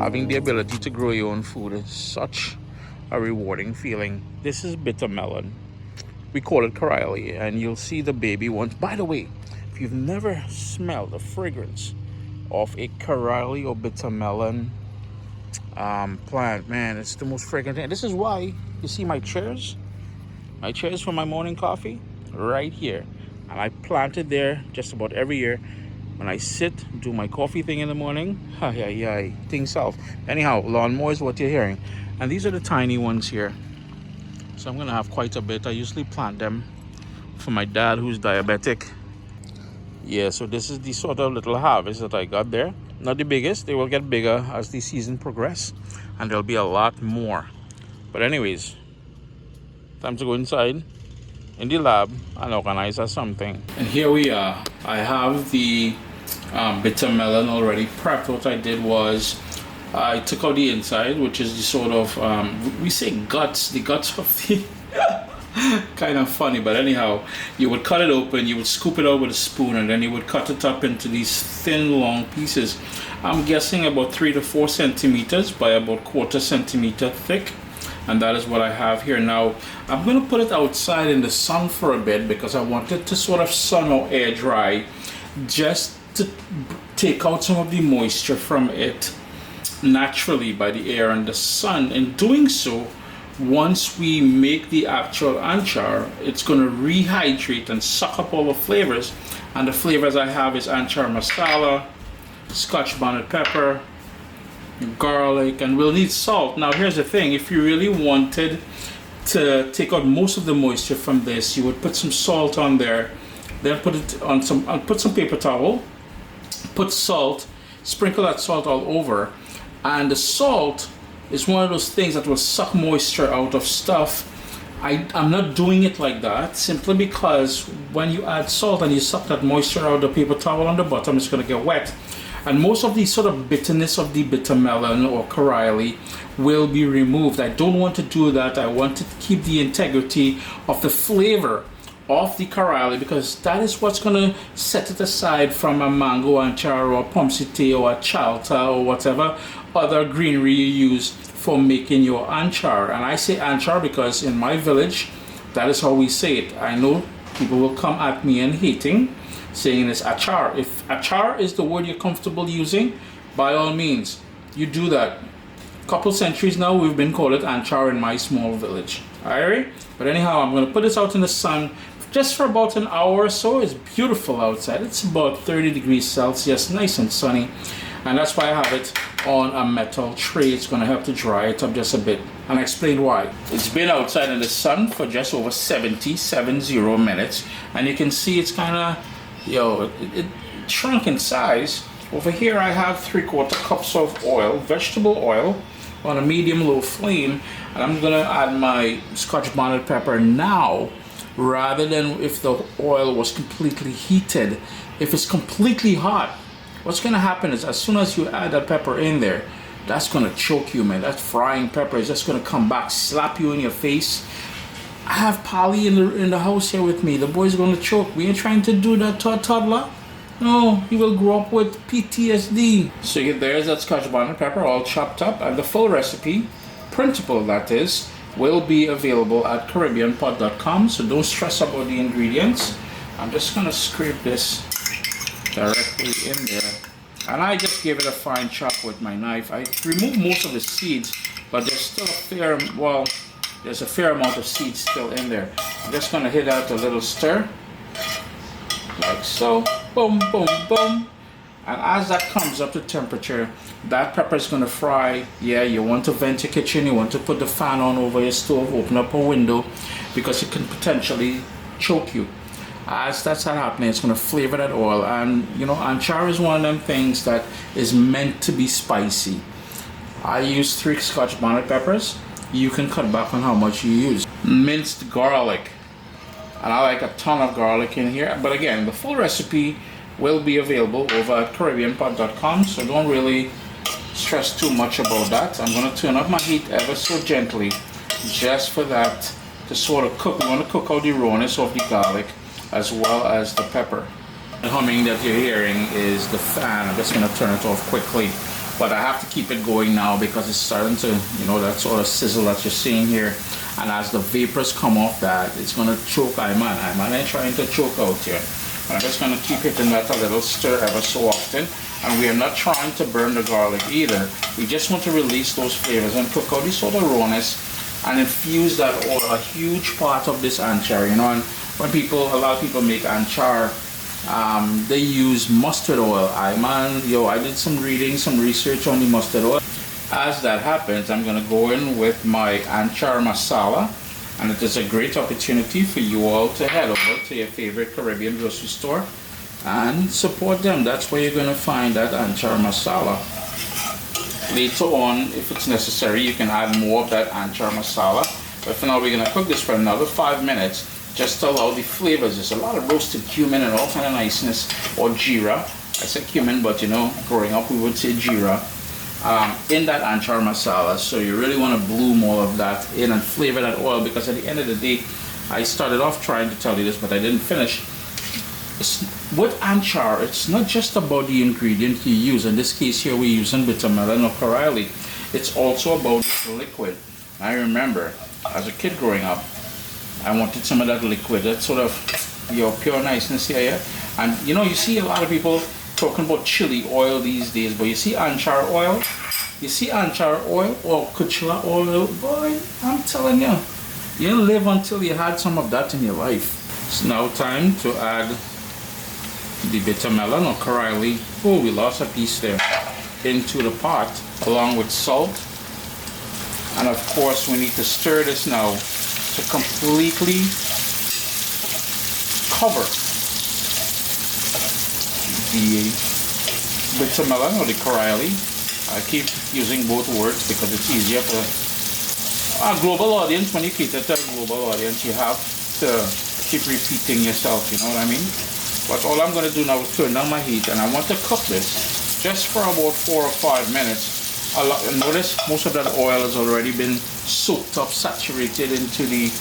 Having the ability to grow your own food is such a rewarding feeling. This is bitter melon. We call it Carilie, and you'll see the baby ones. By the way, if you've never smelled the fragrance of a Carilie or bitter melon plant, man, it's the most fragrant thing. This is why you see my chairs for my morning coffee right here, and I plant it there just about every year. When I sit, do my coffee thing in the morning, things solve. Anyhow, lawnmower is what you're hearing. And these are the tiny ones here. So I'm gonna have quite a bit. I usually plant them for my dad who's diabetic. Yeah, so this is the sort of little harvest that I got there. Not the biggest, they will get bigger as the season progresses. And there'll be a lot more. But anyways, time to go inside in the lab and organize something. And here we are. I have the bitter melon already prepped. What I did was I took out the inside, which is the sort of we say guts, the guts of the kind of funny, but anyhow, you would cut it open, you would scoop it out with a spoon, and then you would cut it up into these thin long pieces. I'm guessing about 3 to 4 centimeters by about 1/4 centimeter thick. And that is what I have here. Now I'm going to put it outside in the sun for a bit because I want it to sort of sun or air dry, just to take out some of the moisture from it naturally by the air and the sun. In doing so, once we make the actual Anchar, it's going to rehydrate and suck up all the flavors. And the flavors I have is Anchar masala, Scotch bonnet pepper, garlic, and we'll need salt. Now here's the thing, if you really wanted to take out most of the moisture from this, you would put some salt on there, then put it on put some paper towel, put salt, sprinkle that salt all over. And the salt is one of those things that will suck moisture out of stuff. I'm not doing it like that simply because when you add salt and you suck that moisture out, the paper towel on the bottom is going to get wet. And most of the sort of bitterness of the bitter melon or Carilie will be removed. I don't want to do that. I want to keep the integrity of the flavor of the Carilie because that is what's going to set it aside from a mango Anchar or a pomsite or a chalta or whatever other greenery you use for making your Anchar. And I say Anchar because in my village, that is how we say it. I know people will come at me and hating, saying it's achar. If achar is the word you're comfortable using, by all means, you do that. Couple centuries now, we've been called it Anchar in my small village. Alright? But anyhow, I'm going to put this out in the sun just for about an hour or so. It's beautiful outside. It's about 30 degrees Celsius, nice and sunny. And that's why I have it on a metal tray. It's going to help to dry it up just a bit. And I'll explain why. It's been outside in the sun for just over 70 minutes. And you can see it's kind of, it shrunk in size. Over here I have 3/4 cups of oil, vegetable oil, on a medium-low flame. And I'm going to add my Scotch bonnet pepper now, rather than if the oil was completely heated. If it's completely hot, what's going to happen is as soon as you add that pepper in there, that's going to choke you, man. That frying pepper is just going to come back, slap you in your face. I have Polly in the house here with me. The boy's going to choke. We ain't trying to do that to a toddler. No, he will grow up with PTSD. So there's that Scotch bonnet pepper all chopped up, and the full recipe, printable that is, will be available at CaribbeanPot.com. So don't stress about the ingredients. I'm just going to scrape this directly in there, and I just give it a fine chop with my knife. I remove most of the seeds, but there's still there's a fair amount of seeds still in there. I'm just going to hit out a little stir like so, boom boom boom, and as that comes up to temperature, that pepper is going to fry. Yeah, you want to vent your kitchen, you want to put the fan on over your stove, open up a window, because it can potentially choke you. As that's not happening, it's going to flavor that oil. And Anchar is one of them things that is meant to be spicy. I use 3 Scotch bonnet peppers. You can cut back on how much you use. Minced garlic, and I like a ton of garlic in here. But again, the full recipe will be available over at CaribbeanPot.com, so don't really stress too much about that. I'm going to turn up my heat ever so gently, just for that to sort of cook. We want to cook out the rawness of the garlic as well as the pepper. The humming that you're hearing is the fan. I'm just going to turn it off quickly. but I have to keep it going now because it's starting to, you know, that sort of sizzle that you're seeing here. And as the vapors come off that, it's going to choke Iman ain't trying to choke out here. I'm just going to keep hitting that a little stir ever so often. And we are not trying to burn the garlic either. We just want to release those flavors and cook out this sort of rawness and infuse that oil. A huge part of this Anchar, you know, and when a lot of people make Anchar, they use mustard oil. I did some reading, some research on the mustard oil. As that happens, I'm going to go in with my Anchar masala, and it is a great opportunity for you all to head over to your favorite Caribbean grocery store and support them. That's where you're going to find that Anchar masala. Later on, if it's necessary, you can add more of that Anchar masala. But for now, we're going to cook this for another 5 minutes just to allow the flavors. There's a lot of roasted cumin and all kind of niceness, or jeera. I said cumin, but you know, growing up we would say jeera. In that Anchar masala, so you really want to bloom all of that in and flavor that oil, because at the end of the day, I started off trying to tell you this, but I didn't finish. With Anchar, it's not just about the ingredient you use. In this case here, we're using bitter melon or Carilie. It's also about the liquid. I remember, as a kid growing up, I wanted some of that liquid, that sort of your pure niceness here. And you know, you see a lot of people talking about chili oil these days, but you see Anchar oil, or kuchla oil, boy, I'm telling you, you'll live until you had some of that in your life. It's now time to add the bitter melon or Carilie. Oh, we lost a piece there. Into the pot, along with salt. And of course, we need to stir this now to completely cover the bitter melon or the Carilie. I keep using both words because it's easier for a global audience. When you cater to a global audience, you have to keep repeating yourself, you know what I mean? But all I'm going to do now is turn down my heat, and I want to cook this just for about 4 or 5 minutes. Notice most of that oil has already been soaked up, saturated into the,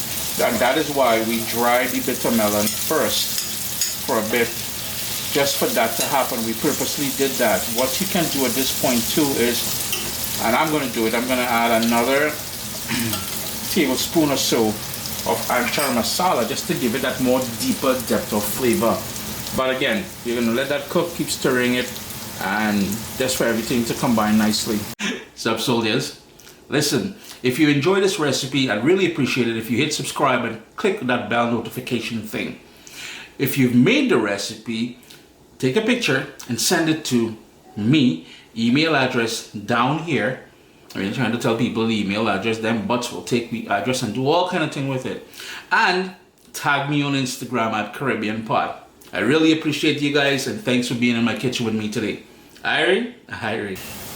and that is why we dry the bitter melon first for a bit. Just for that to happen, we purposely did that. What you can do at this point too is, and I'm going to do it, I'm going to add another tablespoon or so of Anchar masala just to give it that more deeper depth of flavor. But again, you're going to let that cook, keep stirring it, and just for everything to combine nicely. Sup, soldiers? Listen, if you enjoy this recipe, I'd really appreciate it if you hit subscribe and click that bell notification thing. If you've made the recipe, take a picture and send it to me. Email address down here. I mean, trying to tell people the email address, them butts will take the address and do all kind of thing with it. And tag me on Instagram at Caribbean Pot. I really appreciate you guys, and thanks for being in my kitchen with me today. Irie.